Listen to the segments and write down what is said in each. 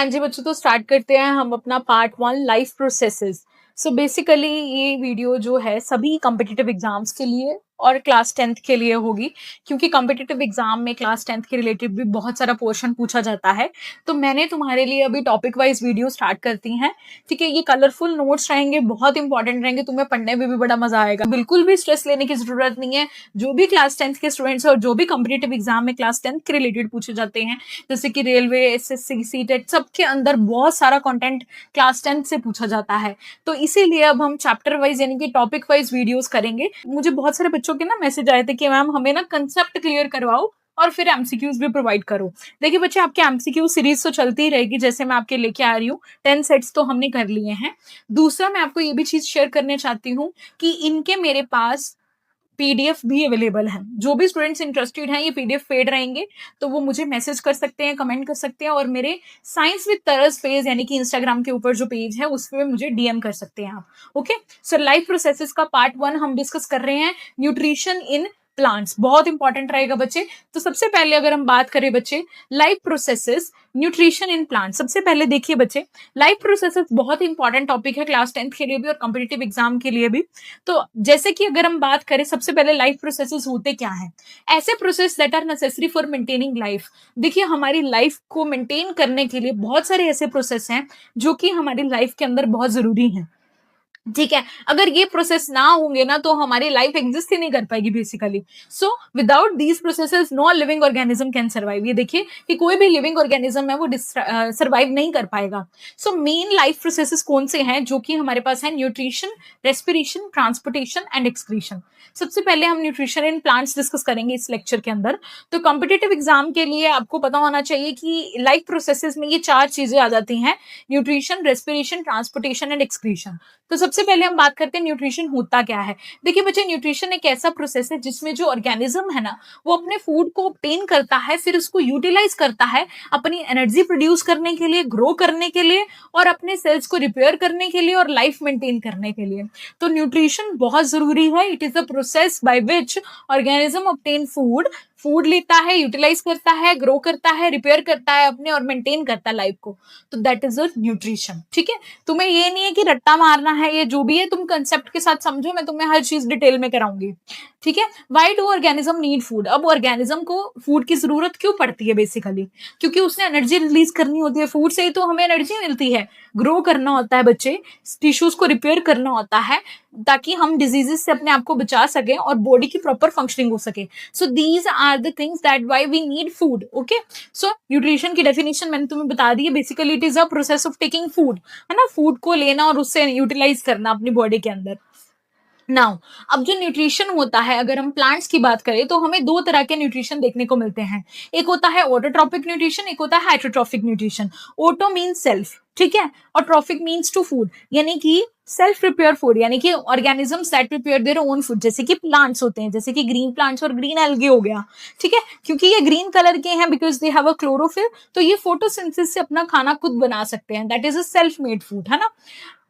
हाँ जी बच्चों, तो स्टार्ट करते हैं हम अपना part 1 life processes. So basically ये वीडियो जो है सभी कॉम्पिटिटिव एग्जाम्स के लिए और क्लास 10th के लिए होगी, क्योंकि कॉम्पिटिटिव एग्जाम में क्लास 10th के रिलेटेड भी बहुत सारा पोर्शन पूछा जाता है। तो मैंने तुम्हारे लिए अभी टॉपिक वाइज वीडियो स्टार्ट करती हैं। ठीक है, ये कलरफुल नोट्स रहेंगे, बहुत इंपॉर्टेंट रहेंगे, तुम्हें पढ़ने में भी बड़ा मजा आएगा। बिल्कुल भी स्ट्रेस लेने की जरूरत नहीं है। जो भी क्लास 10th के स्टूडेंट्स और जो भी कॉम्पिटिटिव एग्जाम में क्लास 10th के रिलेटेड पूछे जाते हैं, जैसे कि रेलवे, एसएससी, सीटेट, सबके अंदर बहुत सारा कंटेंट क्लास 10th से पूछा जाता है। तो इसीलिए अब हम चैप्टर वाइज यानी कि टॉपिक वाइज वीडियोस करेंगे। मुझे बहुत सारे बच्चों के ना मैसेज आए थे कि मैम हमें ना कंसेप्ट क्लियर करवाओ और फिर एमसीक्यूज भी प्रोवाइड करो। देखिए बच्चे, आपके एमसीक्यू सीरीज तो चलती ही रहेगी, जैसे मैं आपके लेके आ रही हूँ। 10 सेट्स तो हमने कर लिए हैं। दूसरा, मैं आपको ये भी चीज शेयर करने चाहती हूँ कि इनके मेरे पास पीडीएफ भी अवेलेबल है। जो भी स्टूडेंट्स इंटरेस्टेड हैं, ये पीडीएफ पेड रहेंगे, तो वो मुझे मैसेज कर सकते हैं, कमेंट कर सकते हैं, और मेरे साइंस विद तरस पेज यानी कि इंस्टाग्राम के ऊपर जो पेज है उस पर मुझे डीएम कर सकते हैं आप। ओके, सो लाइफ प्रोसेसेस का पार्ट 1 हम डिस्कस कर रहे हैं, न्यूट्रिशन इन प्लांट्स। बहुत इंपॉर्टेंट रहेगा बच्चे। तो सबसे पहले अगर हम बात करें बच्चे, life processes nutrition in plant. सबसे पहले देखिए बच्चे, लाइफ प्रोसेसेस बहुत इंपॉर्टेंट टॉपिक है क्लास 10th के लिए भी और कॉम्पिटिटिव एग्जाम के लिए भी। तो जैसे कि अगर हम बात करें, सबसे पहले लाइफ प्रोसेसेस होते क्या हैं? ऐसे process that are necessary for maintaining life. देखिए, हमारी लाइफ को मेंटेन करने के लिए बहुत सारे ऐसे प्रोसेस हैं जो कि हमारी लाइफ के अंदर बहुत जरूरी हैं। ठीक है, अगर ये प्रोसेस ना होंगे ना तो हमारी लाइफ एग्जिस्ट ही नहीं कर पाएगी basically. So without these processes no living organism can survive. ये देखिए कि कोई भी लिविंग ऑर्गेनिज्म है वो सर्वाइव नहीं कर पाएगा। सो मेन लाइफ प्रोसेसेस कौन से हैं जो कि हमारे पास है? Nutrition, respiration, transportation and excretion. सबसे पहले हम न्यूट्रिशन इन प्लांट्स डिस्कस करेंगे इस लेक्चर के अंदर। तो कॉम्पिटिटिव एग्जाम के लिए आपको पता होना चाहिए कि लाइफ प्रोसेसेस में ये 4 चीजें आ जाती हैं: nutrition, respiration, transportation and excretion. तो सबसे पहले हम बात करते हैं न्यूट्रिशन होता क्या है। देखिए बच्चे, न्यूट्रिशन एक ऐसा प्रोसेस है जिसमें जो ऑर्गेनिज्म है ना, वो अपने फूड को ऑब्टेन करता है, फिर उसको यूटिलाइज करता है अपनी एनर्जी प्रोड्यूस करने के लिए, ग्रो करने के लिए, और अपने सेल्स को रिपेयर करने के लिए और लाइफ मेंटेन करने के लिए। तो न्यूट्रिशन बहुत जरूरी है। It is the process by which organism obtain food लेता है, यूटिलाइज करता है, ग्रो करता है, रिपेयर करता है अपने, और मेंटेन करता है लाइफ को। तो दैट इज न्यूट्रिशन। ठीक है, तुम्हें ये नहीं है कि रट्टा मारना है, ये जो भी है तुम कंसेप्ट के साथ समझो, मैं तुम्हें हर चीज डिटेल में कराऊंगी। ठीक है, why do organism need food? अब ऑर्गेनिज्म को फूड की जरूरत क्यों पड़ती है? बेसिकली क्योंकि उसने एनर्जी रिलीज करनी होती है। फूड से ही तो हमें एनर्जी मिलती है। ग्रो करना होता है बच्चे, टिश्यूज को रिपेयर करना होता है, ताकि हम डिजीजेस से अपने आप को बचा सके और बॉडी की प्रॉपर फंक्शनिंग हो सके। So these are the things that why we need food. Okay, so nutrition की डेफिनेशन मैंने तुम्हें बता दी है। Basically it is a process of taking food, है ना, फूड को लेना और उससे यूटिलाइज करना अपनी बॉडी के अंदर। नाउ, अब जो न्यूट्रिशन होता है, अगर हम प्लांट्स की बात करें तो हमें 2 तरह के न्यूट्रिशन देखने को मिलते हैं। एक होता है ऑटोट्रॉपिक न्यूट्रिशन, एक होता है hydrotropic nutrition. Auto means self, ठीक है, और ट्रॉपिक मीन्स टू फूड, यानी कि सेल्फ प्रिपेयर फूड, यानी कि organisms that prepare their own food, जैसे कि प्लांट्स होते हैं, जैसे कि ग्रीन प्लांट्स और ग्रीन एल्गे हो गया। ठीक है, क्योंकि ये ग्रीन कलर के हैं because they have a chlorophyll, तो ये फोटोसिंथेसिस से अपना खाना खुद बना सकते हैं। That is a self made food, है ना।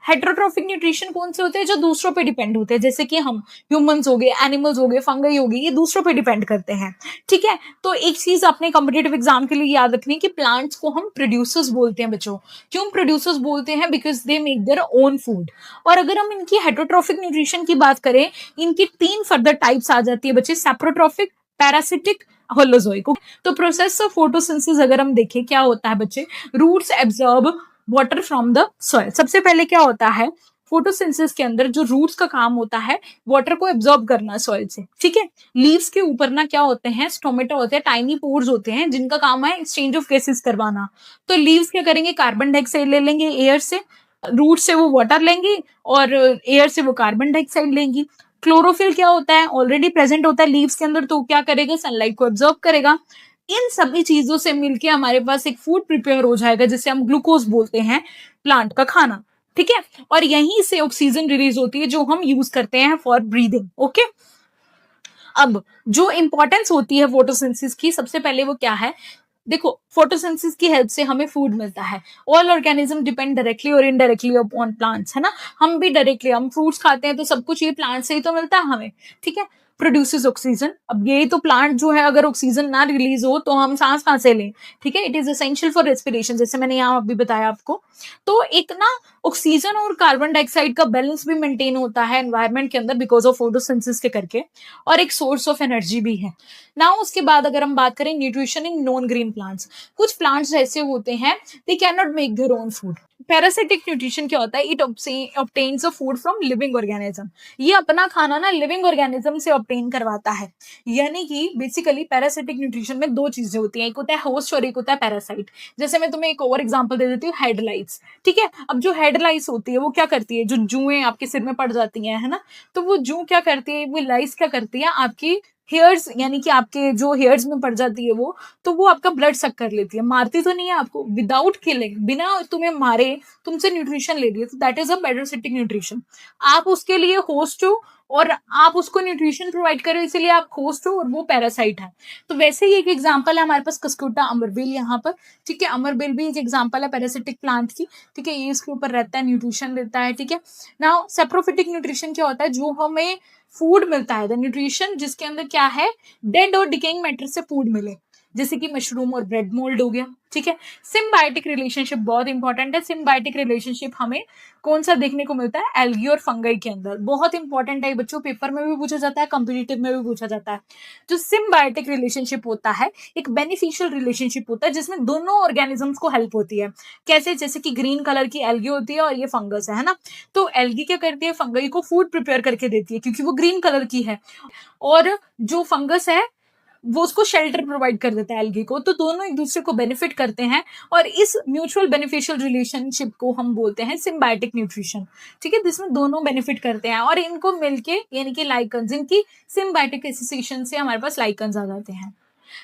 हेट्रोट्रॉफिक न्यूट्रिशन कौन से होते हैं? जो दूसरों पे डिपेंड होते हैं, जैसे कि हम ह्यूमंस हो गए, एनिमल्स हो गए, फंगई हो गई, ये दूसरों पे डिपेंड करते हैं। ठीक है, तो एक चीज अपने कॉम्पिटेटिव एग्जाम के लिए याद रखनी है कि प्लांट्स को हम प्रोड्यूसर्स बोलते हैं बच्चों। क्यों प्रोड्यूसर्स बोलते हैं? Because they make their own food. और अगर हम इनकी हेट्रोट्रॉफिक न्यूट्रिशन की बात करें, इनकी 3 फर्दर टाइप्स आ जाती है बच्चे: सैप्रोट्रॉफिक, पैरासिटिक, होलोजोइक। तो प्रोसेस ऑफ फोटोसिंथेसिस अगर हम देखें, क्या होता है बच्चे? Roots absorb water from the soil. सबसे पहले क्या होता है फोटोसिंथेसिस के अंदर? जो रूट्स का काम होता है वाटर को एब्जॉर्ब करना सॉइल से। ठीक है, लीव्स के ऊपर ना क्या होते हैं? स्टोमेटा होते हैं, टाइनी पोर्स होते हैं, जिनका काम है एक्सचेंज ऑफ गैसेस करवाना। तो लीव्स क्या करेंगे? कार्बन डाइऑक्साइड ले लेंगे एयर से, रूट से वो वाटर लेंगी, और एयर से वो कार्बन डाइऑक्साइड लेंगी। क्लोरोफिल क्या होता है? ऑलरेडी प्रेजेंट होता है लीव्स के अंदर, तो क्या करेगा? सनलाइट को एब्जॉर्ब करेगा। इन सभी चीजों से मिलके हमारे पास एक फूड प्रिपेयर हो जाएगा, जिसे हम ग्लूकोज बोलते हैं, प्लांट का खाना। ठीक है, और यहीं से ऑक्सीजन रिलीज होती है जो हम यूज करते हैं फॉर ब्रीदिंग। ओके, अब जो इंपॉर्टेंस होती है फोटोसिंथेसिस की, सबसे पहले वो क्या है? देखो, फोटोसिंथेसिस की हेल्प से हमें फूड मिलता है। ऑल ऑर्गेनिज्म डिपेंड डायरेक्टली और इनडायरेक्टली अपॉन प्लांट्स, है ना। हम भी डायरेक्टली, हम फ्रूट्स खाते हैं तो सब कुछ ये प्लांट से ही तो मिलता है हमें। ठीक है, प्रोड्यूसेस ऑक्सीजन। अब ये तो प्लांट जो है अगर ऑक्सीजन ना रिलीज हो तो हम सांस कहाँ से लें, ठीक है। It is essential for respiration, जैसे मैंने यहाँ अभी बताया आपको। तो एक ना ऑक्सीजन और कार्बन डाइऑक्साइड का बैलेंस भी मेंटेन होता है एनवायरनमेंट के अंदर बिकॉज ऑफ फोटोसिंथेसिस के करके, और एक सोर्स ऑफ एनर्जी भी है ना। उसके बाद अगर हम बात करें nutrition in non green plants, कुछ प्लांट्स ऐसे होते हैं they can not make their own food. Parasitic nutrition क्या होता है, it obtains a food from living organism. ये अपना खाना ना लिविंग ऑर्गेनिज्म से ऑब्टेन करवाता है। यानी कि बेसिकली पैरासिटिक न्यूट्रिशन में दो चीजें होती हैं, एक होता है होस्ट और एक होता है पैरासाइट। जैसे मैं तुम्हें एक और एग्जांपल दे देती हूँ, हेडलाइट्स, ठीक है। अब जो हेडलाइट्स होती है वो क्या करती है, जो जुएं आपके सिर में पड़ जाती हैं, है ना, तो वो जू क्या करती है, वो लाइस क्या करती है, आपकी हेयर्स यानी कि आपके जो हेयर्स में पड़ जाती है वो, तो वो आपका ब्लड सक कर लेती है, मारती तो नहीं है आपको, विदाउट किलिंग, बिना तुम्हें मारे तुमसे न्यूट्रिशन ले रही है, तो that is a parasitic nutrition. आप उसके लिए होस्ट हो और आप उसको न्यूट्रिशन प्रोवाइड करो, इसीलिए आप होस्ट हो और वो पैरासाइट है। तो वैसे ही एक एग्जांपल है हमारे पास कस्कुटा अमरबेल यहाँ पर, ठीक है। अमरबेल भी एक एग्जांपल है पैरासिटिक प्लांट की, ठीक है। ये इसके ऊपर रहता है, न्यूट्रिशन देता है, ठीक है। नाउ सेप्रोफिटिक न्यूट्रिशन क्या होता है, जो हमें फूड मिलता है, द न्यूट्रिशन जिसके अंदर क्या है, डेड और डिकेइंग मैटर से फूड मिले, जैसे कि मशरूम और ब्रेड मोल्ड हो गया, ठीक है। सिम्बायोटिक रिलेशनशिप बहुत इंपॉर्टेंट है। सिम्बायोटिक रिलेशनशिप हमें कौन सा देखने को मिलता है, एल्गी और फंगई के अंदर, बहुत इंपॉर्टेंट है बच्चों, पेपर में भी पूछा जाता है, कॉम्पिटिटिव में भी पूछा जाता है। जो सिम्बायोटिक रिलेशनशिप होता है एक बेनिफिशियल रिलेशनशिप होता है जिसमें दोनों ऑर्गेनिजम्स को हेल्प होती है। कैसे, जैसे कि ग्रीन कलर की एल्गी होती है और ये फंगस है ना, तो एल्गी क्या करती है, फंगई को फूड प्रिपेयर करके देती है क्योंकि वो ग्रीन कलर की है, और जो फंगस है वो उसको शेल्टर प्रोवाइड कर देता है एल्गी को, तो दोनों एक दूसरे को बेनिफिट करते हैं, और इस म्यूचुअल बेनिफिशियल रिलेशनशिप को हम बोलते हैं सिम्बायोटिक न्यूट्रिशन, ठीक है, जिसमें दोनों बेनिफिट करते हैं और इनको मिलके यानी कि लाइकन्स, इनकी सिम्बायोटिक एसोसिएशन से हमारे पास लाइकन्स आ जाते हैं।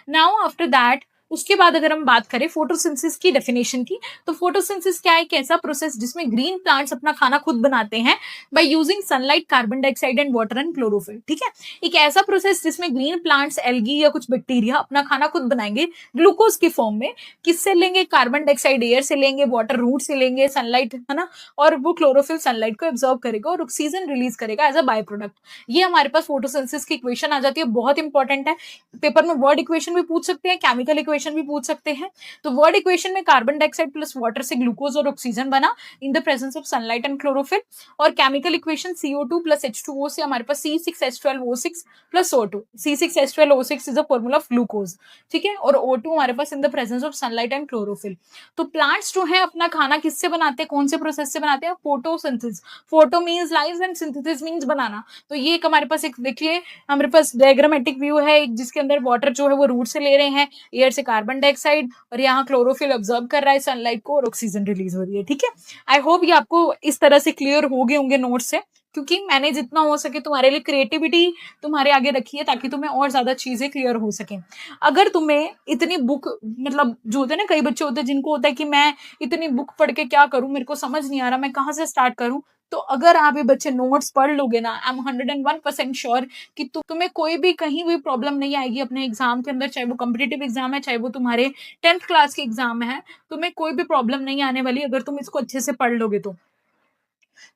नाउ आफ्टर दैट, उसके बाद अगर हम बात करें फोटोसिंथेसिस की डेफिनेशन की, तो फोटोसिंथेसिस क्या है, एक ऐसा प्रोसेस जिसमें ग्रीन प्लांट्स अपना खाना खुद बनाते हैं by using sunlight, carbon dioxide and water and chlorophyll, ठीक है। एक ऐसा प्रोसेस जिसमें ग्रीन प्लांट्स एल्गी या कुछ बैक्टीरिया अपना खाना खुद बनाएंगे ग्लूकोज की फॉर्म में, किससे लेंगे, कार्बन डाइऑक्साइड एयर से लेंगे, वाटर रूट से लेंगे, सनलाइट, है ना, और वो क्लोरोफिल सनलाइट को एब्जॉर्व करेगा और ऑक्सीजन रिलीज करेगा एज अ बाय प्रोडक्ट। ये हमारे पास फोटोसिंथेसिस की इक्वेशन आ जाती है, बहुत इंपॉर्टेंट है। पेपर में वर्ड इक्वेशन भी पूछ सकते हैं, केमिकल इक्वेशन भी पूछ सकते हैं। तो वर्ड इक्वेशन में कार्बन डाइऑक्साइड प्लस वाटर से ग्लूकोज और ऑक्सीजन बना in the presence of sunlight and chlorophyll, और chemical equation CO2 plus H2O से हमारे पास C6H12O6 plus O2, C6H12O6 is a formula of glucose, ठीक है, और O2 हमारे पास in the presence of sunlight and chlorophyll. तो प्लांट्स जो है अपना खाना किससे बनाते हैं, कौन से प्रोसेस से बनाते हैं, photosynthesis. Photo means life and synthesis means बनाना। तो ये एक हमारे पास, एक देखिए हमारे पास डायग्रामेटिक व्यू है जिसके अंदर वाटर जो है वो रूट से ले रहे हैं, एयर से कार्बन डाइऑक्साइड, और यहाँ क्लोरोफिल ऑब्जर्व कर रहा है सनलाइट को और ऑक्सीजन रिलीज हो रही है, ठीक है। आई होप ये आपको इस तरह से क्लियर हो गए होंगे नोट से, क्योंकि मैंने जितना हो सके तुम्हारे लिए क्रिएटिविटी तुम्हारे आगे रखी है ताकि तुम्हें और ज्यादा चीजें क्लियर हो सके। अगर तुम्हें इतनी बुक, मतलब जो होते हैं ना, कई बच्चे होते हैं जिनको होता है कि मैं इतनी बुक पढ़ के क्या करूं, मेरे को समझ नहीं आ रहा, मैं कहाँ से स्टार्ट करूं, तो अगर आप ये बच्चे नोट्स पढ़ लोगे ना, आई एम 101% श्योर कि तुम्हें कोई भी कहीं भी प्रॉब्लम नहीं आएगी अपने एग्जाम के अंदर, चाहे वो कॉम्पिटिटिव एग्जाम है, चाहे वो तुम्हारे 10th क्लास के एग्जाम है, तुम्हें कोई भी प्रॉब्लम नहीं आने वाली अगर तुम इसको अच्छे से पढ़ लोगे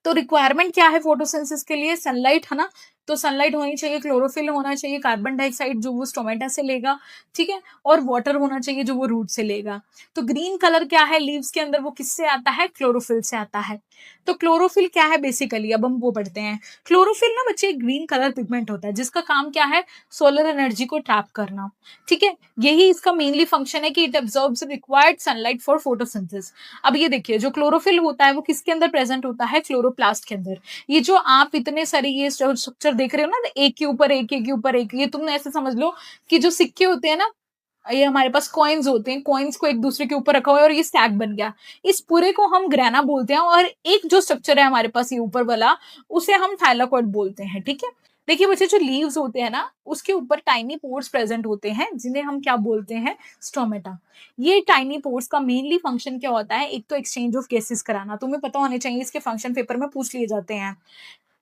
तो रिक्वायरमेंट क्या है फोटोसिंथेसिस के लिए, सनलाइट, है ना, तो सनलाइट होनी चाहिए, क्लोरोफिल होना चाहिए, कार्बन डाइऑक्साइड जो वो स्टोमेटा से लेगा, ठीक है, और वाटर होना चाहिए जो वो रूट से लेगा। तो ग्रीन कलर क्या है लीव्स के अंदर, वो किससे आता है, क्लोरोफिल से आता है। तो क्लोरोफिल क्या है बेसिकली, अब हम वो पढ़ते हैं। क्लोरोफिल ना बच्चे ग्रीन कलर पिगमेंट होता है जिसका काम क्या है, सोलर एनर्जी को ट्रैप करना, ठीक है। यही इसका मेनली फंक्शन है कि it absorbs required sunlight for photosynthesis. अब ये देखिए जो क्लोरोफिल होता है वो किसके अंदर प्रेजेंट होता है, क्लोरोप्लास्ट के अंदर। ये जो आप इतने सारे ये स्ट्रक्चर देख रहे हो ना, एक के ऊपर एक, एक के ऊपर एक, ये तुमने ऐसे समझ लो कि जो सिक्के होते हैं ना, ये हमारे पास कॉइन्स होते हैं, कॉइन्स को एक दूसरे के ऊपर रखा हुआ है और ये स्टैक बन गया, इस पूरे को हम ग्रेना बोलते हैं, और एक जो स्ट्रक्चर है हमारे पास ये ऊपर वाला, उसे हम थाइलाकॉइड बोलते हैं, ठीक है। देखिए बच्चे जो लीव्स होते हैं ना, उसके ऊपर टाइनी पोर्स प्रेजेंट होते हैं जिन्हें हम क्या बोलते हैं, स्टोमेटा। ये टाइनी पोर्स का मेनली फंक्शन क्या होता है, एक तो एक्सचेंज ऑफ गैसेस कराना, तुम्हें पता होने चाहिए, इसके फंक्शन पेपर में पूछ लिए जाते हैं,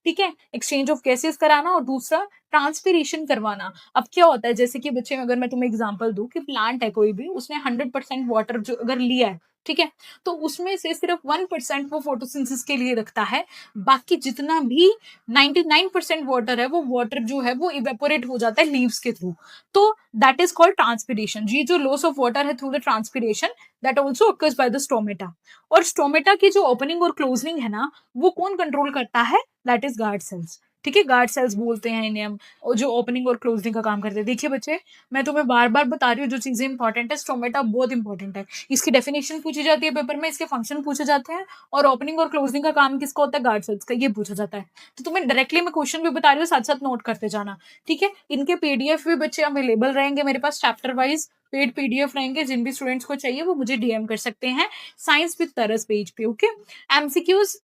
ठीक है, एक्सचेंज ऑफ गैसेस कराना, और दूसरा ट्रांसपिरेशन करवाना। अब क्या होता है, जैसे कि बच्चे, अगर मैं तुम्हें एग्जांपल दूँ कि प्लांट है कोई भी, उसने 100% वाटर जो अगर लिया है, ठीक है? तो उसमें से सिर्फ 1% वो फोटोसिंथेसिस के लिए रखता है, बाकी जितना भी 99% वाटर है, वो वाटर जो है वो इवेपोरेट हो जाता है लीव्स के थ्रू। तो दैट इज कॉल्ड ट्रांसपिरेशन। ये जो लॉस ऑफ वाटर है through the transpiration, that also occurs by the stomata. और स्टोमेटा की जो ओपनिंग और क्लोजिंग है ना, वो कौन कंट्रोल करता है? That is guard cells. ठीक है, गार्ड सेल्स बोलते हैं इन्हें हम, और जो ओपनिंग और क्लोजिंग का काम करते हैं। देखिए बच्चे, मैं तुम्हें बार बार बता रही हूँ जो चीजें इंपॉर्टेंट है, स्टोमेटा बहुत इंपॉर्टेंट है। इसकी डेफिनेशन पूछी जाती है पेपर में, इसके फंक्शन पूछे जाते हैं, और ओपनिंग और क्लोजिंग का काम किसका होता है? गार्ड सेल्स का, ये पूछा जाता है। तो तुम्हें डायरेक्टली मैं क्वेश्चन भी बता रही हूँ, साथ साथ नोट करते जाना। ठीक है, इनके पीडीएफ भी बच्चे अवेलेबल रहेंगे मेरे पास, चैप्टर वाइज पेड पीडीएफ रहेंगे। जिन भी स्टूडेंट्स को चाहिए वो मुझे डीएम कर सकते हैं, साइंस विद तरस पेज पे। Okay, MCQs.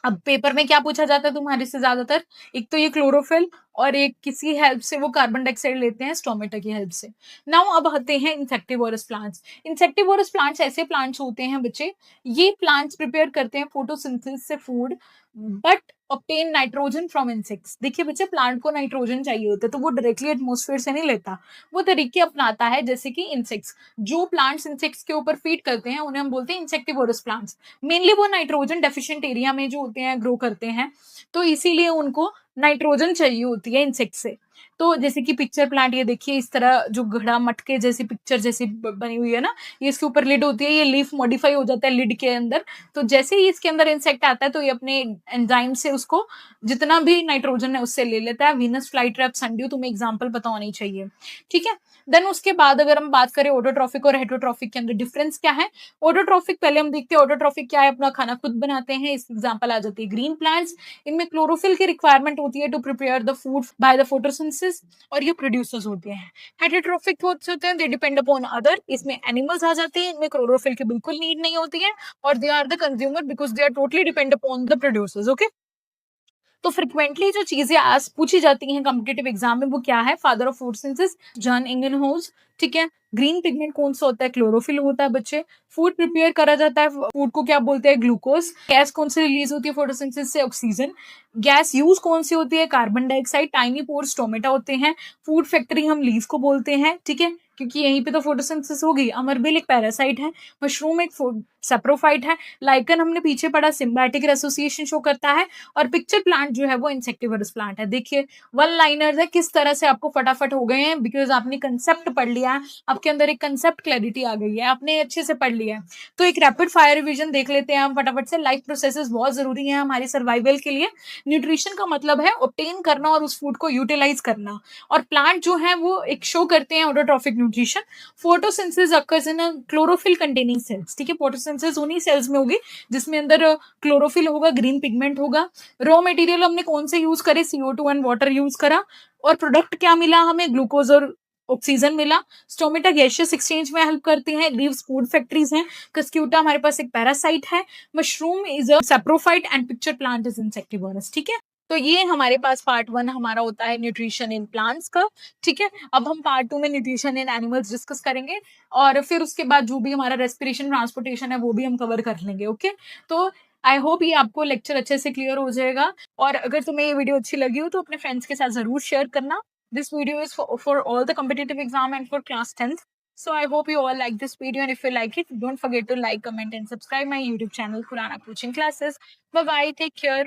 अब पेपर में क्या पूछा जाता है तुम्हारे से ज्यादातर? एक तो ये क्लोरोफिल, और एक किसी हेल्प से वो कार्बन डाइऑक्साइड लेते हैं स्टोमेटा की हेल्प से। नाउ अब आते हैं इंसेक्टिवोरस प्लांट्स। इंसेक्टिवोरस प्लांट्स ऐसे प्लांट्स होते हैं बच्चे, ये प्लांट्स प्रिपेयर करते हैं फोटोसिंथेसिस से food, but obtain nitrogen from insects. देखिए बच्चे, प्लांट को नाइट्रोजन चाहिए होता है, तो वो डायरेक्टली एटमोस्फेयर से नहीं लेता, वो तरीके अपनाता है जैसे कि इंसेक्ट्स। जो प्लांट्स इंसेक्ट्स के ऊपर फीड करते हैं उन्हें हम बोलते हैं इंसेक्टिवोरस प्लांट्स। मेनली वो नाइट्रोजन डेफिशिएंट एरिया में जो होते हैं ग्रो करते हैं, तो इसीलिए उनको नाइट्रोजन चाहिए होती है इंसेक्ट से। तो जैसे कि पिक्चर प्लांट, ये देखिए इस तरह जो घड़ा मटके जैसी पिक्चर जैसी बनी हुई है ना, ये इसके ऊपर लिड होती है, ये लीफ मॉडिफाई हो जाता है लिड के अंदर। तो जैसे ही इसके अंदर इंसेक्ट आता है, तो ये अपने एंजाइम से उसको जितना भी नाइट्रोजन है उससे ले लेता है। वीनस फ्लाईट्रैप, सनड्यू, तुम्हें एग्जाम्पल पता होनी चाहिए। ठीक है, देन उसके बाद अगर हम बात करें ऑटोट्रॉफिक और हेटरोट्रॉफिक के अंदर डिफरेंस क्या है। ऑटोट्रॉफिक पहले हम देखते हैं, ऑटोट्रॉफिक क्या है, अपना खाना खुद बनाते हैं। इस एग्जाम्पल आ जाती है ग्रीन प्लांट्स। इनमें क्लोरोफिल की रिक्वायरमेंट होती है to prepare the food by the photosynthesis, और ये प्रोड्यूसर्स होते हैं। हेटरोट्रॉफिक होते हैं, दे डिपेंड अपॉन अदर। इसमें एनिमल्स आ जाते हैं, इनमें क्लोरोफिल की बिल्कुल नीड नहीं होती है, और they are the consumer because they are totally depend upon the producers. Okay, तो फ्रिक्वेंटली जो चीजें आज पूछी जाती हैं कॉम्पिटिटिव एग्जाम में, वो क्या है? Father of photosynthesis John Ingenhousz. ठीक है, ग्रीन पिगमेंट कौन सा होता है? क्लोरोफिल होता है बच्चे। फूड प्रिपेयर करा जाता है, फूड को क्या बोलते हैं? ग्लूकोज। गैस कौन सी रिलीज होती है फोटोसिंथेसिस से? ऑक्सीजन। गैस यूज कौन सी होती है? Carbon dioxide. टाइनी पोर्स टोमेटा होते हैं। फूड फैक्ट्री हम लीव को बोलते हैं, ठीक है, क्योंकि यहीं पे तो फोटोसिंथेसिस होगी। अमरबेल एक पैरासाइट है, मशरूम एक सेप्रोफाइट है, लाइकन हमने पीछे पढ़ा सिम्बायोटिक एसोसिएशन शो करता है, और पिक्चर प्लांट जो है वो इंसेक्टिवरस प्लांट है। देखिए वन लाइनर्स है, किस तरह से आपको फटाफट हो गए हैं, बिकॉज आपने कंसेप्ट पढ़ लिया है, आपके अंदर एक कंसेप्ट क्लैरिटी आ गई है, आपने अच्छे से पढ़ लिया है। तो एक रैपिड फायर रिवीजन देख लेते हैं हम फटाफट से। लाइफ प्रोसेसेस बहुत जरूरी है हमारी सर्वाइवल के लिए। न्यूट्रिशन का मतलब है ऑब्टेन करना और उस फूड को यूटिलाइज करना, और प्लांट जो है वो एक शो करते हैं autotrophic nutrition. Photosynthesis occurs in chlorophyll containing cells. ठीक है, फोटोसिंथेसिस उन्हीं सेल्स में होगी जिसमें अंदर क्लोरोफिल होगा, ग्रीन पिगमेंट होगा। रॉ मटेरियल हमने कौन से यूज करे? CO2 एंड वाटर यूज करा, और प्रोडक्ट क्या मिला हमें? ग्लूकोज और ऑक्सीजन मिला। स्टोमेटा गैसियस एक्सचेंज में हेल्प करते हैं। लीव्स फूड फैक्ट्रीज हैं। कस्क्यूटा हमारे पास एक पैरासाइट है। Mushroom is a saprophyte, and pitcher plant is insectivorous. ठीक है, तो ये हमारे पास पार्ट 1 हमारा होता है न्यूट्रिशन इन प्लांट्स का। ठीक है, अब हम पार्ट 2 में न्यूट्रिशन इन एनिमल्स डिस्कस करेंगे, और फिर उसके बाद जो भी हमारा रेस्पिरेशन ट्रांसपोर्टेशन है वो भी हम कवर कर लेंगे। ओके, तो आई होप ये आपको लेक्चर अच्छे से क्लियर हो जाएगा, और अगर तुम्हें ये वीडियो अच्छी लगी हो तो अपने फ्रेंड्स के साथ जरूर शेयर करना। This video is for all the competitive exam and for class 10th. So I hope you all like this video, and if you like it, don't forget to like, comment and subscribe my YouTube channel Khurana Coaching Classes. Bye bye, take care.